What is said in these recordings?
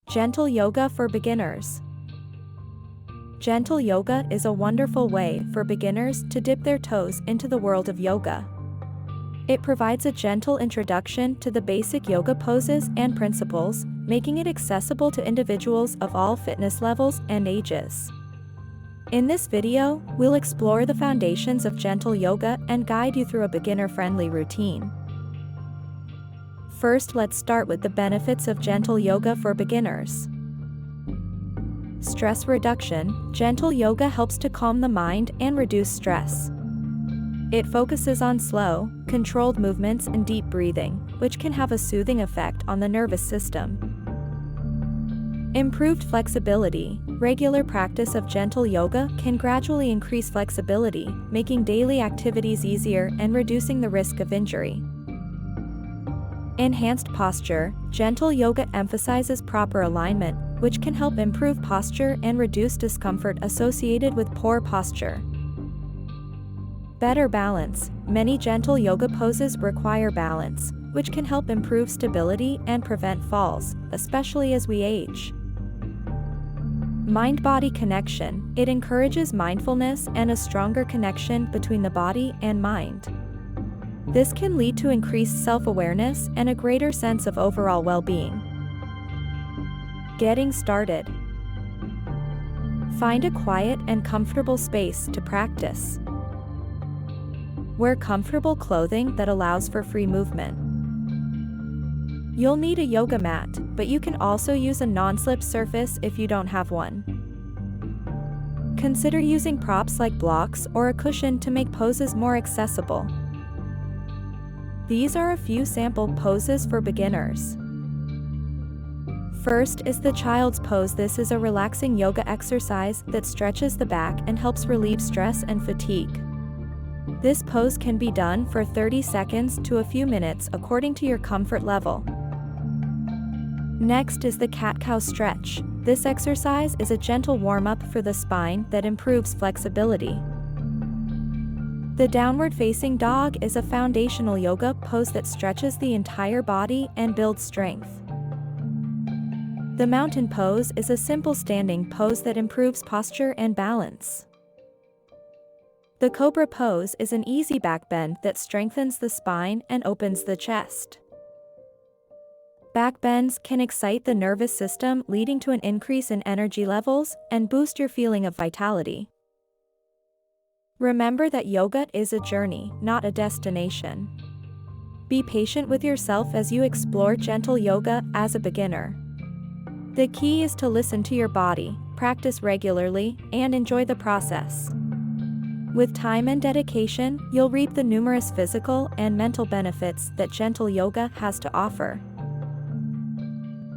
Gentle yoga for beginners. Gentle yoga is a wonderful way for beginners to dip their toes into the world of yoga. It provides a gentle introduction to the basic yoga poses and principles, making it accessible to individuals of all fitness levels and ages. In this video, we'll explore the foundations of gentle yoga and guide you through a beginner-friendly routine. First, let's start with the benefits of gentle yoga for beginners. Stress reduction. Gentle yoga helps to calm the mind and reduce stress. It focuses on slow, controlled movements and deep breathing, which can have a soothing effect on the nervous system. Improved flexibility. Regular practice of gentle yoga can gradually increase flexibility, making daily activities easier and reducing the risk of injury. Enhanced posture. Gentle yoga emphasizes proper alignment, which can help improve posture and reduce discomfort associated with poor posture. Better balance. Many gentle yoga poses require balance, which can help improve stability and prevent falls, especially as we age. Mind-body connection. It encourages mindfulness and a stronger connection between the body and mind. This can lead to increased self-awareness and a greater sense of overall well-being. Getting started. Find a quiet and comfortable space to practice. Wear comfortable clothing that allows for free movement. You'll need a yoga mat, but you can also use a non-slip surface if you don't have one. Consider using props like blocks or a cushion to make poses more accessible. These are a few sample poses for beginners. First is the child's pose. This is a relaxing yoga exercise that stretches the back and helps relieve stress and fatigue. This pose can be done for 30 seconds to a few minutes according to your comfort level. Next is the cat-cow stretch. This exercise is a gentle warm-up for the spine that improves flexibility. The downward-facing dog is a foundational yoga pose that stretches the entire body and builds strength. The mountain pose is a simple standing pose that improves posture and balance. The cobra pose is an easy back bend that strengthens the spine and opens the chest. Back bends can excite the nervous system, leading to an increase in energy levels and boost your feeling of vitality. Remember that yoga is a journey, not a destination. Be patient with yourself as you explore gentle yoga as a beginner. The key is to listen to your body, practice regularly, and enjoy the process. With time and dedication, you'll reap the numerous physical and mental benefits that gentle yoga has to offer.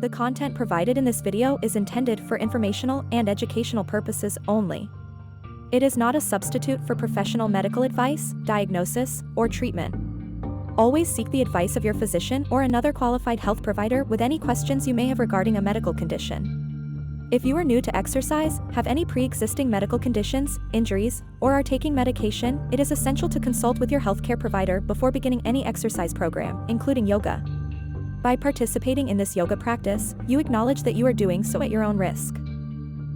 The content provided in this video is intended for informational and educational purposes only. It is not a substitute for professional medical advice, diagnosis, or treatment. Always seek the advice of your physician or another qualified health provider with any questions you may have regarding a medical condition. If you are new to exercise, have any pre-existing medical conditions, injuries, or are taking medication, it is essential to consult with your healthcare provider before beginning any exercise program, including yoga. By participating in this yoga practice, you acknowledge that you are doing so at your own risk.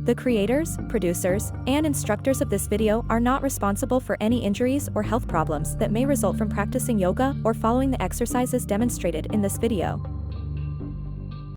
The creators, producers, and instructors of this video are not responsible for any injuries or health problems that may result from practicing yoga or following the exercises demonstrated in this video.